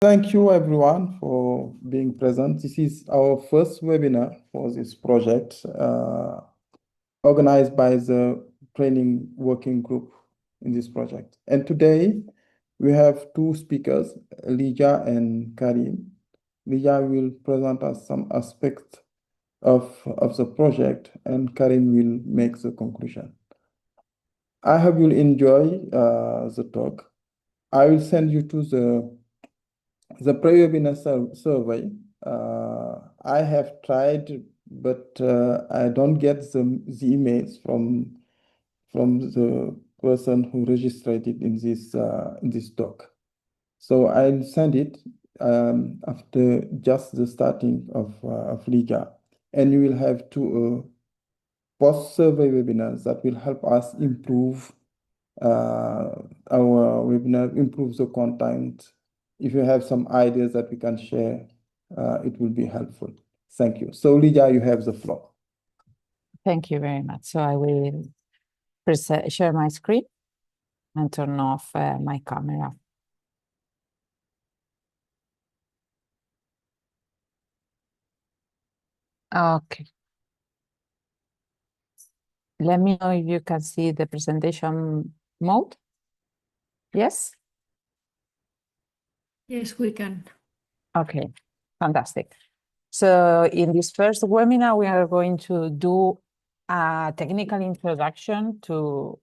Thank you everyone for being present. This is our first webinar for this project, organized by the training working group in this project. And today we have two speakers, Lidia and Karim. Lidia will present us some aspects of the project and Karim will make the conclusion. I hope you'll enjoy the talk. I will send you to the pre-webinar survey. I have tried, but I don't get the emails from the person who registered it in this talk. So I'll send it after just the starting of Liga, and you will have two post-survey webinars that will help us improve our webinar, improve the content. If you have some ideas that we can share, it will be helpful. Thank you. So Lidia, you have the floor. Thank you very much. So I will share my screen and turn off my camera. Okay. Let me know if you can see the presentation mode. Yes? Yes, we can. Okay, fantastic. So in this first webinar, we are going to do a technical introduction to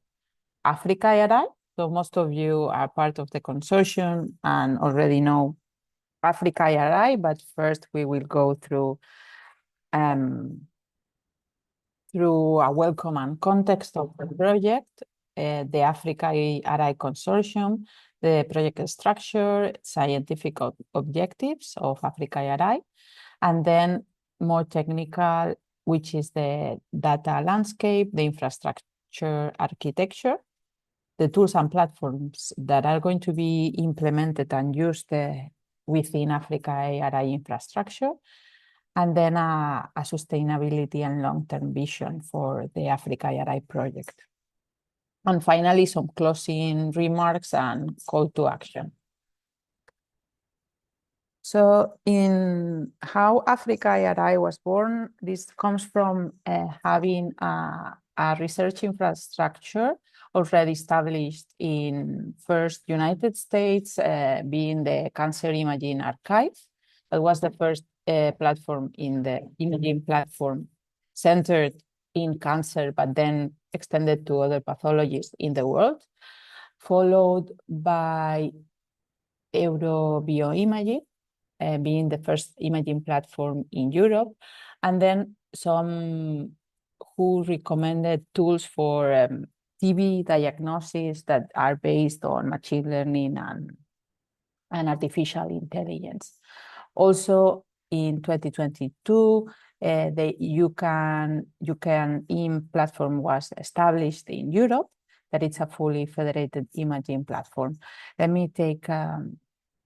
AFRICAI-RI. So most of you are part of the consortium and already know AFRICAI-RI, but first we will go through a welcome and context of the project, the AFRICAI-RI consortium, the project structure, scientific objectives of AFRICAI-RI, and then more technical, which is the data landscape, the infrastructure architecture, the tools and platforms that are going to be implemented and used within AFRICAI-RI infrastructure, and then a sustainability and long-term vision for the AFRICAI-RI project. And finally, some closing remarks and call to action. So in how AFRICAI-RI was born, this comes from having a research infrastructure already established in first United States, being the Cancer Imaging Archive. That was the first platform in the imaging platform centered in cancer, but then extended to other pathologies in the world, followed by Eurobioimaging, being the first imaging platform in Europe, and then some who recommended tools for TB diagnosis that are based on machine learning and artificial intelligence. Also, in 2022, the UCAN-IM platform was established in Europe, that it's a fully federated imaging platform. Let me take,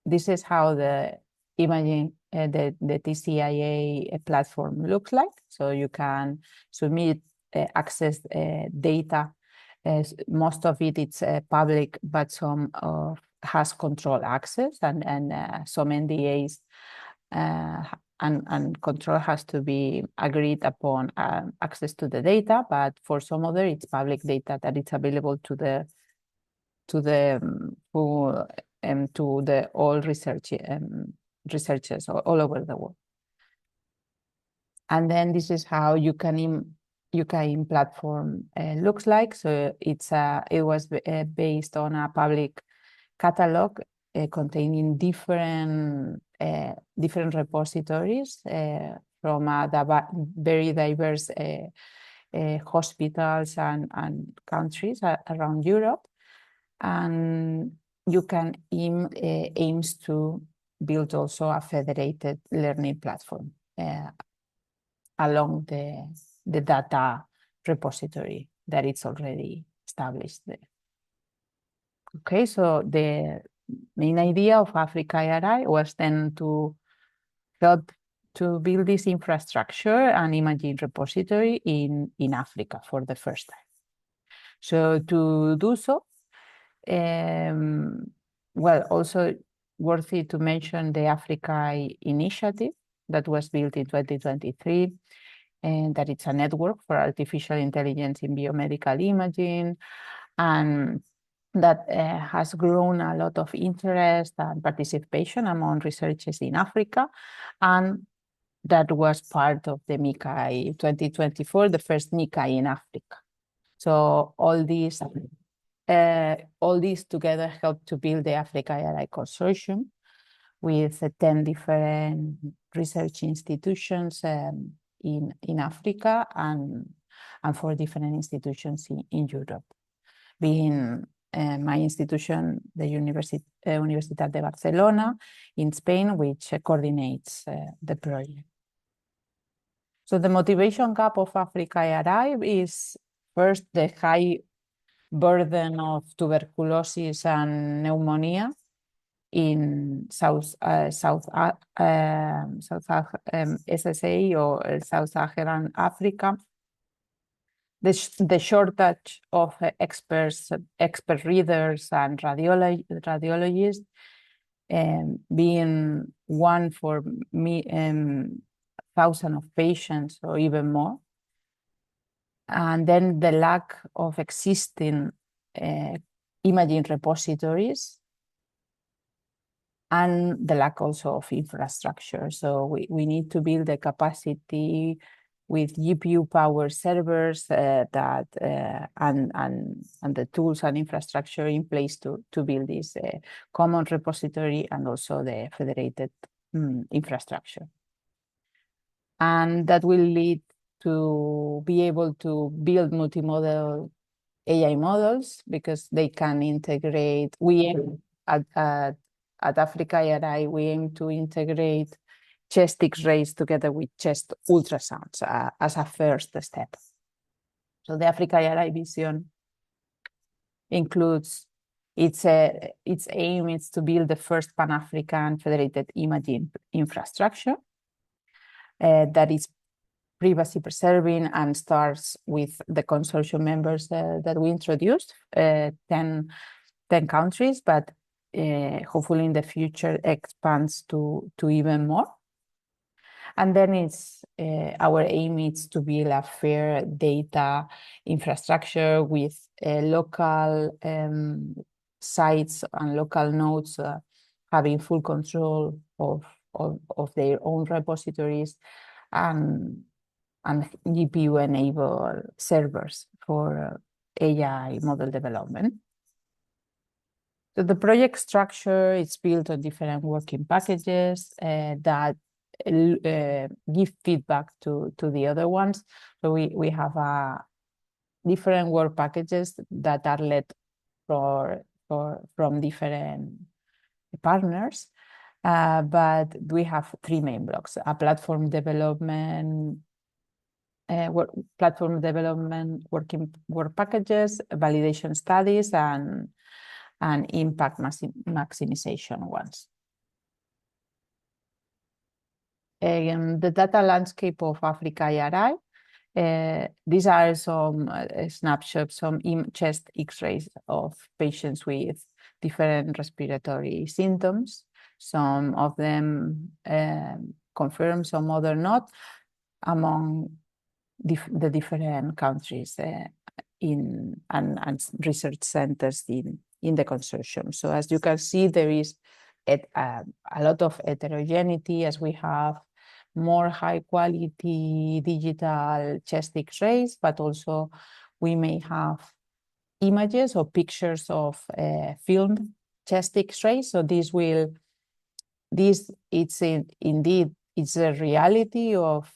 this is how the imaging, the TCIA platform looks like. So you can submit, access data. Most of it it's public, but some has control access and some NDAs and control has to be agreed upon access to the data, but for some other it's public data that it's available to all researchers all over the world. And then this is how UCAN platform looks like. So it was based on a public catalog containing different repositories from very diverse hospitals and countries around Europe. And UCAN aims to build also a federated learning platform along the data repository that it's already established there. Okay, so the main idea of AFRICAI-RI was then to help to build this infrastructure and imaging repository in Africa for the first time. So to do so, well, also worthy to mention the AFRICAI initiative that was built in 2023, and that it's a network for artificial intelligence in biomedical imaging, and that has grown a lot of interest and participation among researchers in Africa, and that was part of the MICAI 2024, the first MICAI in Africa. So all these together helped to build the AFRICAI-RI consortium with 10 different research institutions in Africa and 4 different institutions in Europe, being my institution, the Universitat de Barcelona in Spain, which coordinates the project. So the motivation gap of AFRICAI-RI is first the high burden of tuberculosis and pneumonia in SSA or Sub-Saharan Africa. The shortage of expert readers and radiologists, being 1 for 1,000 of patients or even more. And then the lack of existing imaging repositories, and the lack also of infrastructure. So we need to build the capacity with GPU power servers and the tools and infrastructure in place to build this common repository and also the federated infrastructure. And that will lead to be able to build multimodal AI models, because they can integrate. At AFRICAI-RI, we aim to integrate chest X-rays together with chest ultrasounds as a first step. So the AFRICAI-RI vision includes its aim is to build the first Pan-African federated imaging infrastructure that is privacy preserving and starts with the consortium members that we introduced, 10 countries, but hopefully in the future expands to even more. And then it's our aim is to build a fair data infrastructure with local sites and local nodes having full control of their own repositories, and GPU-enabled servers for AI model development. So the project structure is built on different working packages that give feedback to the other ones. So we have different work packages that are led from different partners, but we have 3 main blocks: a platform development work packages, validation studies, and impact maximization ones. The data landscape of AFRICAI-RI. These are some snapshots, some chest X-rays of patients with different respiratory symptoms. Some of them confirm, some other not, among the different countries and research centers in the consortium. So as you can see, there is a lot of heterogeneity, as we have more high quality digital chest X-rays, but also we may have images or pictures of filmed chest X-rays. So indeed it's a reality of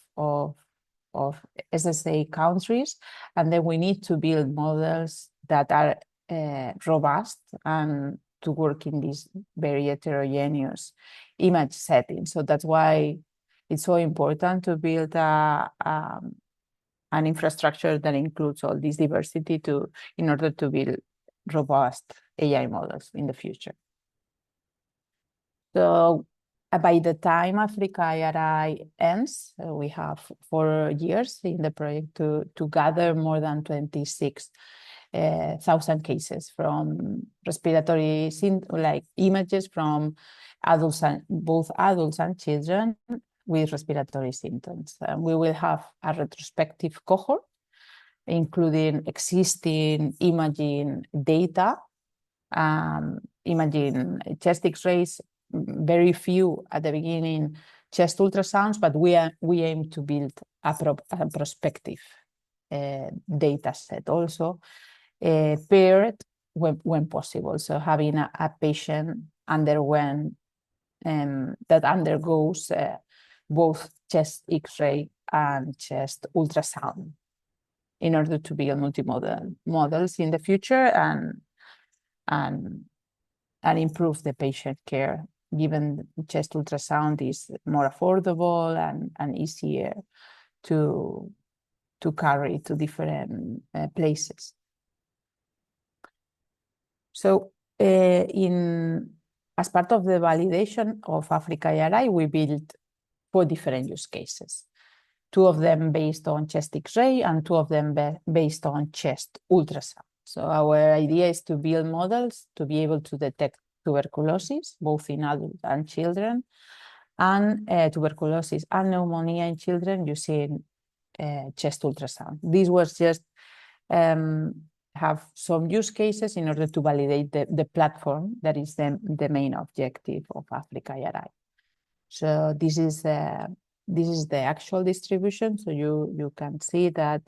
SSA countries, and then we need to build models that are robust and to work in this very heterogeneous image setting. So that's why it's so important to build an infrastructure that includes all this diversity in order to build robust AI models in the future. So by the time AFRICAI-RI ends, we have 4 years in the project to gather more than 26 1,000 cases from respiratory like images from adults and both adults and children with respiratory symptoms. We will have a retrospective cohort, including existing imaging data, imaging chest X-rays, very few at the beginning, chest ultrasounds, but we aim to build a prospective data set also, paired when possible. So having a patient that undergoes both chest X-ray and chest ultrasound in order to build multimodal models in the future and improve the patient care, given chest ultrasound is more affordable and easier to carry to different places. So as part of the validation of AFRICAI-RI, we built 4 different use cases. 2 of them based on chest X-ray and 2 of them based on chest ultrasound. So our idea is to build models to be able to detect tuberculosis, both in adults and children, and tuberculosis and pneumonia in children using chest ultrasound. This was just have some use cases in order to validate the platform that is the main objective of AFRICAI-RI. So this is the actual distribution. So you can see that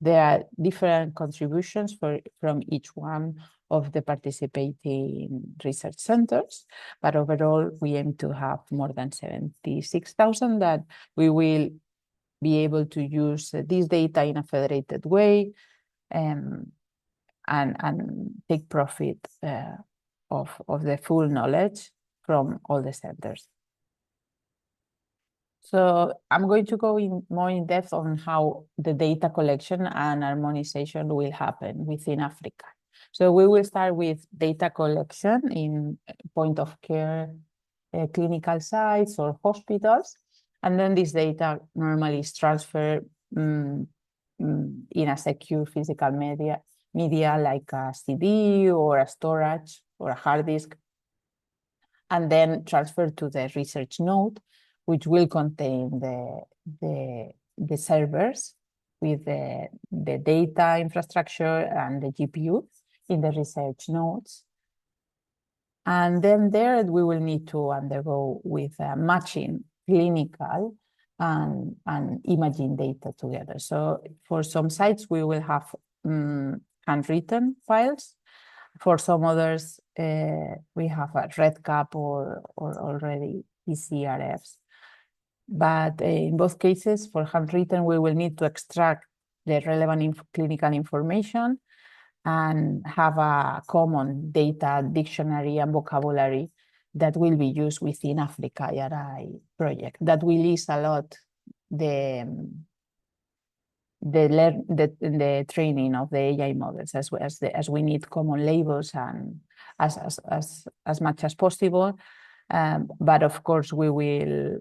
there are different contributions from each one of the participating research centers, but overall we aim to have more than 76,000 that we will be able to use this data in a federated way and take profit of the full knowledge from all the centers. So I'm going to go more in depth on how the data collection and harmonization will happen within Africa. So we will start with data collection in point of care clinical sites or hospitals. And then this data normally is transferred in a secure physical media like a CD or a storage or a hard disk, and then transferred to the research node, which will contain the servers with the data infrastructure and the GPU in the research nodes. And then there we will need to undergo with matching clinical and imaging data together. So for some sites, we will have handwritten files. For some others, we have a REDCap or already ECRFs. But in both cases, for handwritten, we will need to extract the relevant clinical information and have a common data dictionary and vocabulary that will be used within AFRICAI-RI project. That will ease a lot the training of the AI models as we need common labels and as much as possible. But of course, we will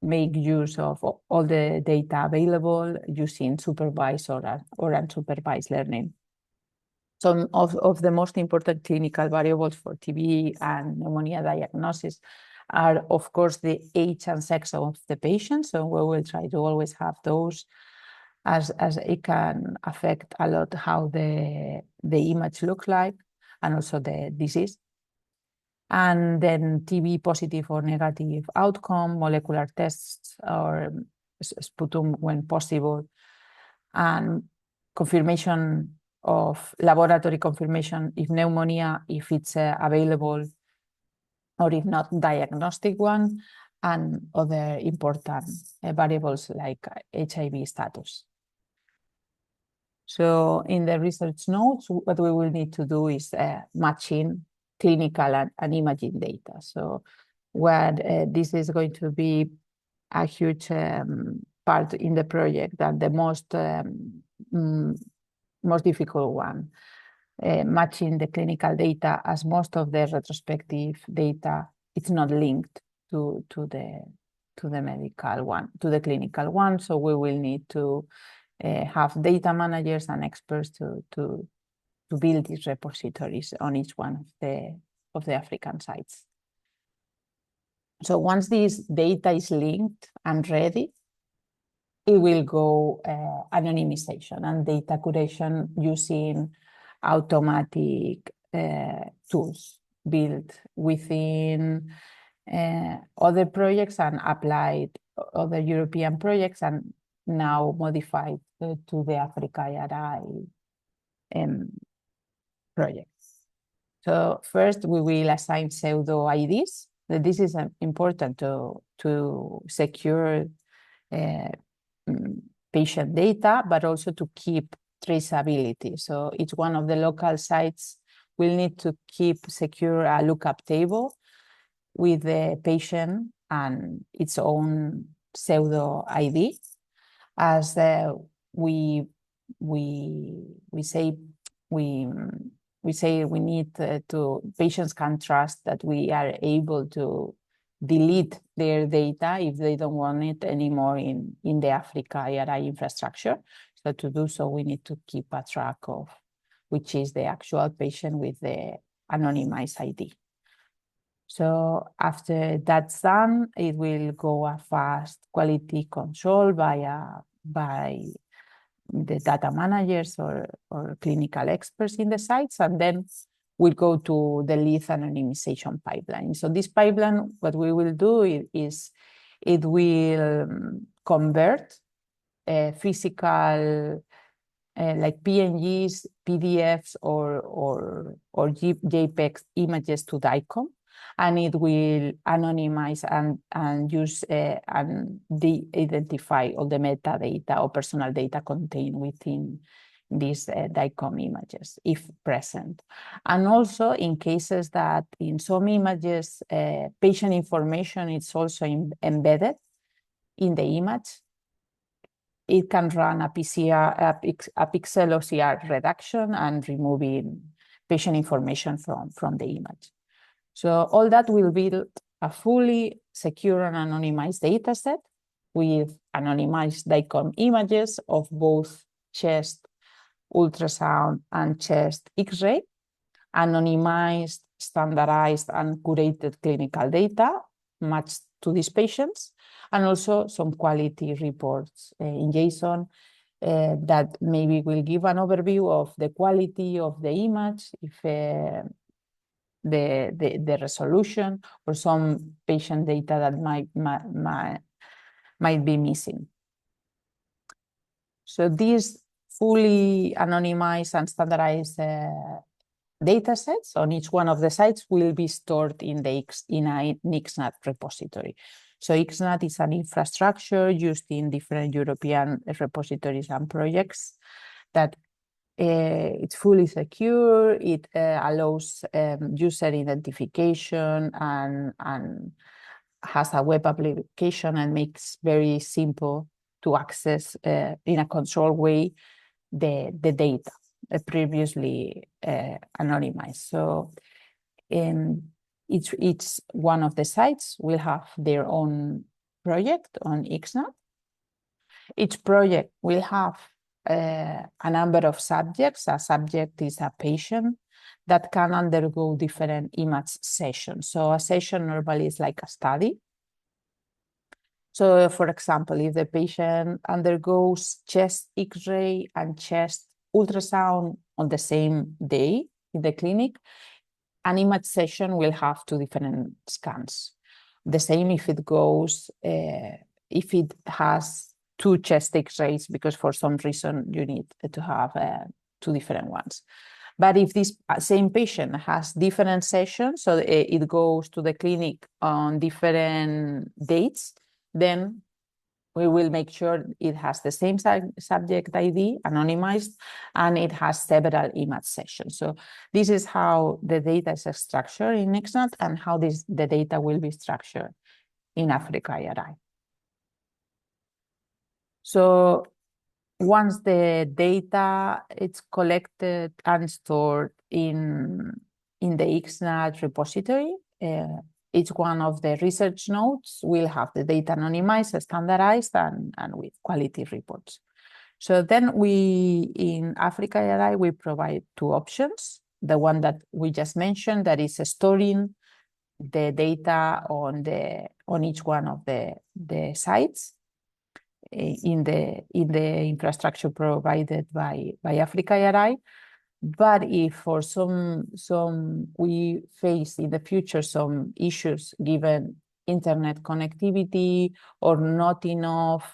make use of all the data available using supervised or unsupervised learning. Some of the most important clinical variables for TB and pneumonia diagnosis are, of course, the age and sex of the patient. So we will try to always have those, as it can affect a lot how the image looks like and also the disease. And then TB positive or negative outcome, molecular tests or sputum when possible, and confirmation of laboratory confirmation if pneumonia, if it's available, or if not, diagnostic one, and other important variables like HIV status. So in the research notes, what we will need to do is matching clinical and imaging data. So what this is going to be a huge part in the project, and the most difficult one, matching the clinical data, as most of the retrospective data, it's not linked to the medical one, to the clinical one. So we will need to have data managers and experts to build these repositories on each one of the African sites. So once this data is linked and ready, it will go anonymization and data curation using automatic tools built within other projects and applied other European projects and now modified to the AFRICAI-RI projects. So first we will assign pseudo IDs. This is important to secure patient data, but also to keep traceability. So each one of the local sites will need to keep secure a lookup table with the patient and its own pseudo ID, as we say we need to patients can trust that we are able to delete their data if they don't want it anymore in the AFRICAI-RI infrastructure. So to do so, we need to keep a track of which is the actual patient with the anonymized ID. So after that's done, it will go a fast quality control by the data managers or clinical experts in the sites, and then we'll go to the lead anonymization pipeline. So this pipeline, what we will do is it will convert physical like PNGs, PDFs, or JPEG images to DICOM, and it will anonymize and use and de-identify all the metadata or personal data contained within these DICOM images, if present. And also in cases that in some images, patient information is also embedded in the image, it can run a pixel OCR reduction and removing patient information from the image. So all that will build a fully secure and anonymized data set with anonymized DICOM images of both chest ultrasound and chest X-ray, anonymized, standardized, and curated clinical data matched to these patients, and also some quality reports in JSON that maybe will give an overview of the quality of the image, if the resolution, or some patient data that might be missing. So these fully anonymized and standardized data sets on each one of the sites will be stored in an IXNAT repository. So IXNAT is an infrastructure used in different European repositories and projects that it's fully secure. It allows user identification and has a web application and makes very simple to access in a controlled way the data previously anonymized. So each one of the sites will have their own project on IXNAT. Each project will have a number of subjects. A subject is a patient that can undergo different image sessions. So a session normally is like a study. So for example, if the patient undergoes chest X-ray and chest ultrasound on the same day in the clinic, an image session will have 2 different scans. The same if it goes, if it has 2 chest X-rays, because for some reason you need to have 2 different ones. But if this same patient has different sessions, so it goes to the clinic on different dates, then we will make sure it has the same subject ID, anonymized, and it has several image sessions. So this is how the data is structured in IXNAT and how the data will be structured in AFRICAI-RI. So once the data is collected and stored in the IXNAT repository, each one of the research nodes will have the data anonymized, standardized, and with quality reports. So then in AFRICAI-RI, we provide two options. The one that we just mentioned, that is storing the data on each one of the sites in the infrastructure provided by AFRICAI-RI. But if for some we face in the future some issues given internet connectivity or not enough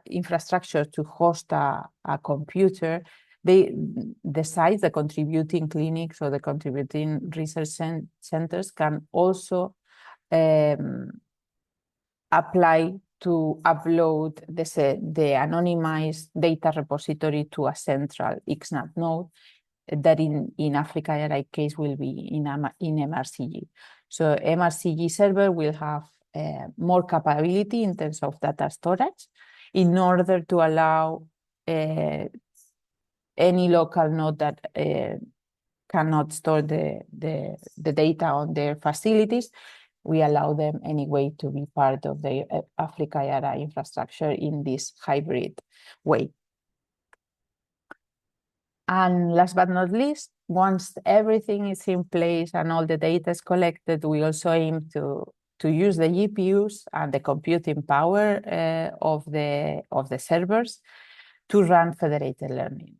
infrastructure to host a computer, the sites, the contributing clinics or the contributing research centers can also apply to upload the anonymized data repository to a central XNAP node that in AFRICAI-RI case will be in MRCG. So MRCG server will have more capability in terms of data storage in order to allow any local node that cannot store the data on their facilities. We allow them anyway to be part of the AFRICAI-RI infrastructure in this hybrid way. And last but not least, once everything is in place and all the data is collected, we also aim to use the GPUs and the computing power of the servers to run federated learning.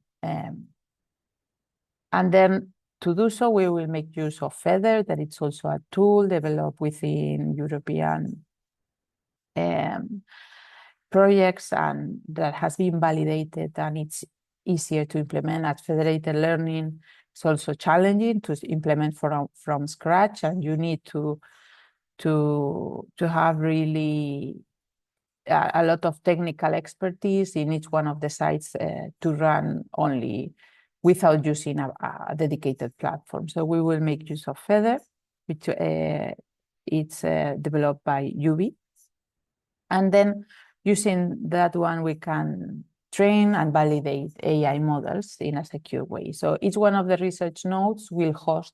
And then to do so, we will make use of FEATHER, that it's also a tool developed within European projects and that has been validated, and it's easier to implement. As federated learning, it's also challenging to implement from scratch, and you need to have really a lot of technical expertise in each one of the sites to run only without using a dedicated platform. So we will make use of FEATHER, which it's developed by UB. And then using that one, we can train and validate AI models in a secure way. So each one of the research nodes will host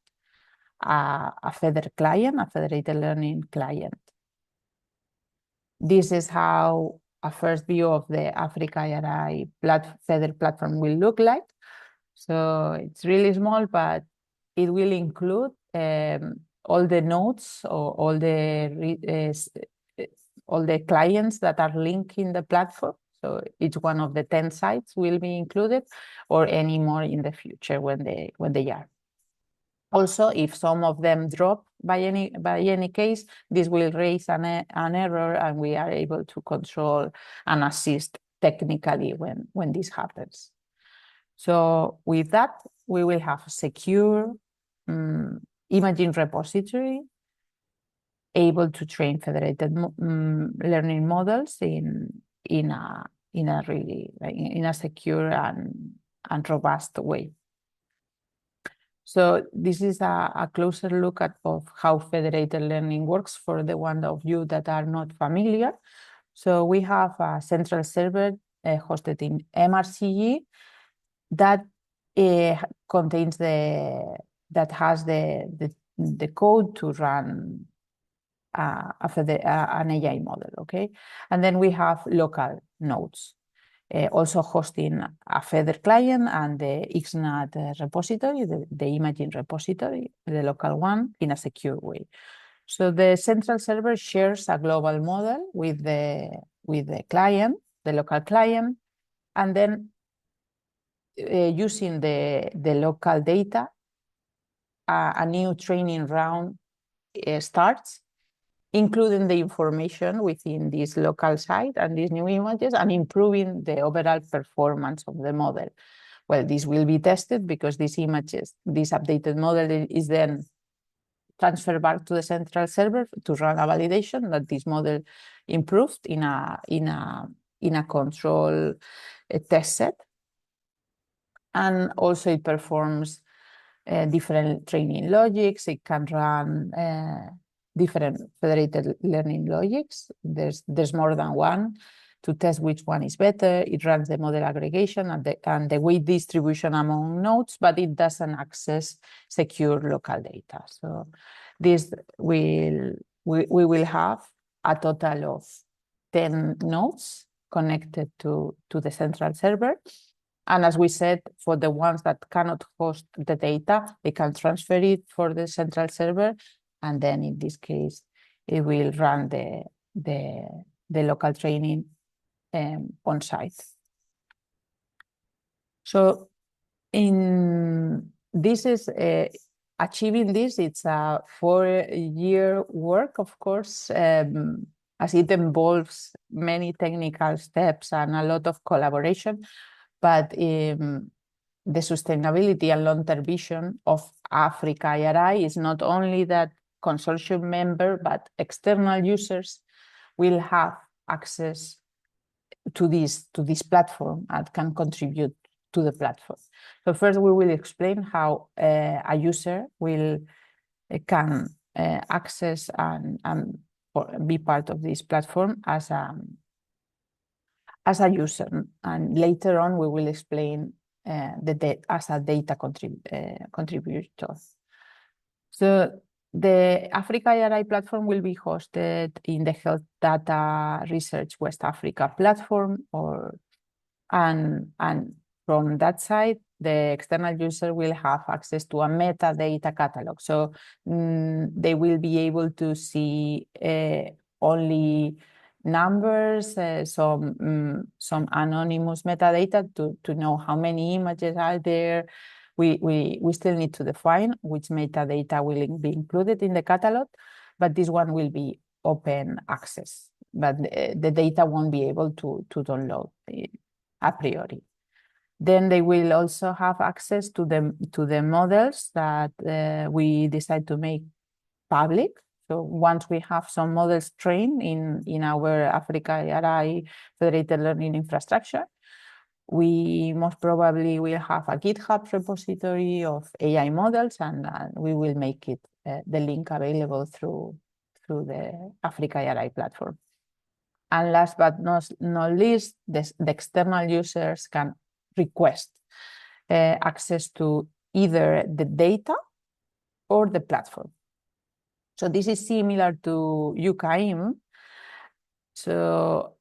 a FEATHER client, a federated learning client. This is how a first view of the AFRICAI-RI FEATHER platform will look like. So it's really small, but it will include all the nodes or all the clients that are linked in the platform. So each one of the 10 sites will be included, or any more in the future when they are. Also, if some of them drop by any case, this will raise an error, and we are able to control and assist technically when this happens. So with that, we will have a secure imaging repository able to train federated learning models in a secure and robust way. So this is a closer look of how federated learning works for the one of you that are not familiar. So we have a central server hosted in MRCG that contains that has the code to run an AI model, okay? And then we have local nodes, also hosting a FEATHER client and the XNAT repository, the imaging repository, the local one, in a secure way. So the central server shares a global model with the client, the local client, and then using the local data, a new training round starts, including the information within this local site and these new images, and improving the overall performance of the model. Well, this will be tested because these images, this updated model is then transferred back to the central server to run a validation that this model improved in a control test set. And also it performs different training logics. It can run different federated learning logics. There's more than one to test which one is better. It runs the model aggregation and the weight distribution among nodes, but it doesn't access secure local data. So this we will have a total of 10 nodes connected to the central server. And as we said, for the ones that cannot host the data, they can transfer it for the central server. And then in this case, it will run the local training on site. So achieving this, it's a 4-year work, of course, as it involves many technical steps and a lot of collaboration. But the sustainability and long-term vision of AFRICAI-RI is not only that consortium member, but external users will have access to this platform and can contribute to the platform. So first, we will explain how a user can access and be part of this platform as a user. And later on, we will explain as a data contributor. So the AFRICAI-RI platform will be hosted in the Health Data Research West Africa platform, and from that side, the external user will have access to a metadata catalog. So they will be able to see only numbers, some anonymous metadata to know how many images are there. We still need to define which metadata will be included in the catalog, but this one will be open access, but the data won't be able to download a priori. Then they will also have access to the models that we decide to make public. So once we have some models trained in our AFRICAI-RI federated learning infrastructure, we most probably will have a GitHub repository of AI models, and we will make it the link available through the AFRICAI-RI platform. And last but not least, the external users can request access to either the data or the platform. So this is similar to UKIM. So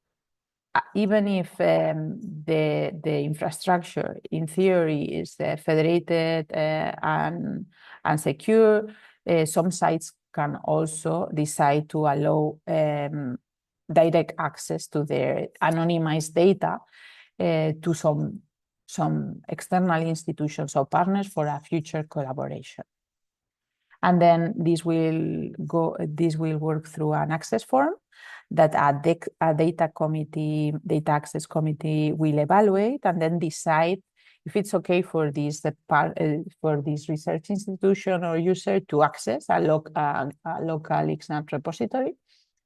even if the infrastructure in theory is federated and secure, some sites can also decide to allow direct access to their anonymized data to some external institutions or partners for a future collaboration. And then this will work through an access form that a data access committee will evaluate and then decide if it's okay for this research institution or user to access a local XNAP repository.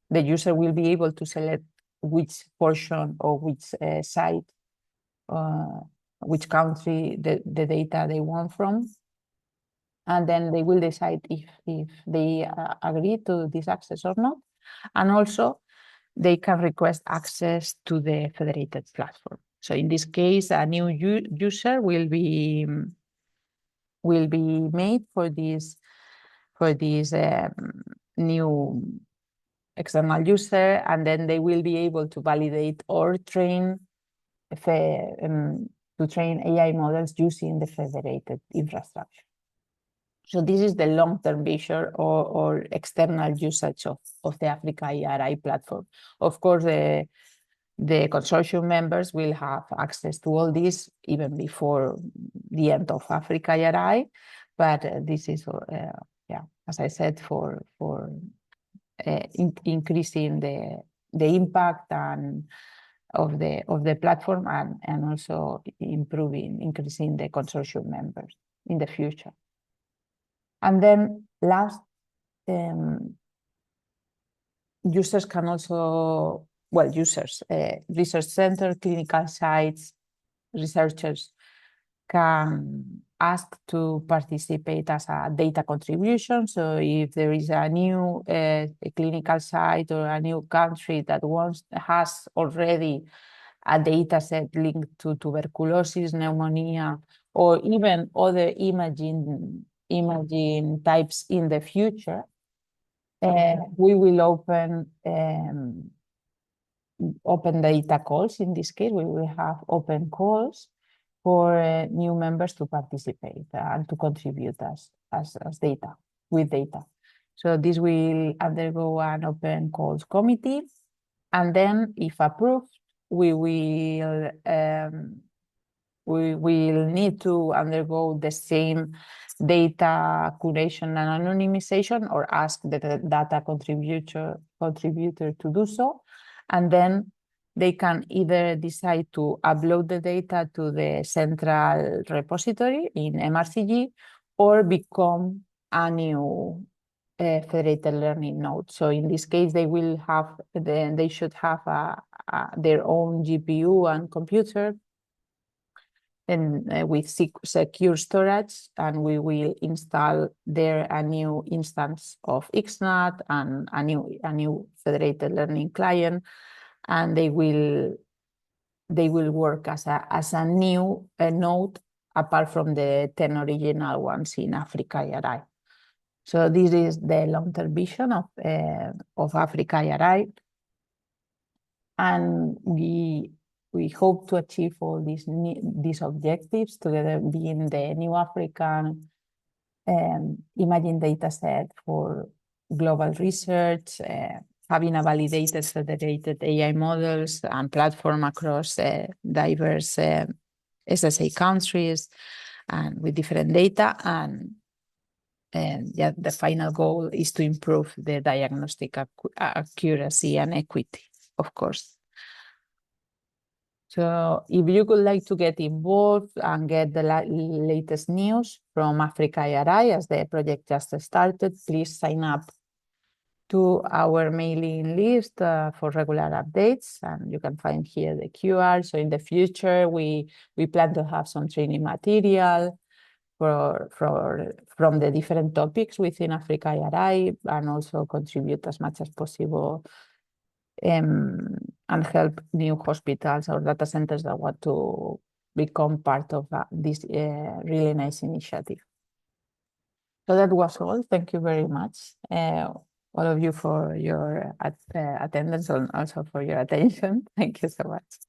The user will be able to select which portion or which site, which country the data they want from. And then they will decide if they agree to this access or not. And also, they can request access to the federated platform. So in this case, a new user will be made for this new external user, and then they will be able to validate or train AI models using the federated infrastructure. So this is the long-term vision or external usage of the AFRICAI-RI platform. Of course, the consortium members will have access to all this even before the end of AFRICAI-RI, but this is, as I said, for increasing the impact of the platform and also increasing the consortium members in the future. And then last, users can also, research center, clinical sites, researchers can ask to participate as a data contribution. So if there is a new clinical site or a new country that has already a data set linked to tuberculosis, pneumonia, or even other imaging types in the future, we will open open data calls. In this case, we will have open calls for new members to participate and to contribute as data, with data. So this will undergo an open calls committee, and then if approved, we will need to undergo the same data curation and anonymization, or ask the data contributor to do so. And then they can either decide to upload the data to the central repository in MRCG, or become a new federated learning node. So in this case, they will have, they should have their own GPU and computer, and with secure storage, and we will install there a new instance of XNAT and a new federated learning client, and they will work as a new node apart from the 10 original ones in AFRICAI-RI. So this is the long-term vision of AFRICAI-RI, and we hope to achieve all these objectives together, being the new African imaging data set for global research, having a validated federated AI models and platform across diverse SSA countries and with different data. And yeah, the final goal is to improve the diagnostic accuracy and equity, of course. So if you would like to get involved and get the latest news from AFRICAI-RI, as the project just started, please sign up to our mailing list for regular updates, and you can find here the QR. So in the future, we plan to have some training material from the different topics within AFRICAI-RI, and also contribute as much as possible and help new hospitals or data centers that want to become part of this really nice initiative. So that was all. Thank you very much, all of you, for your attendance and also for your attention. Thank you so much.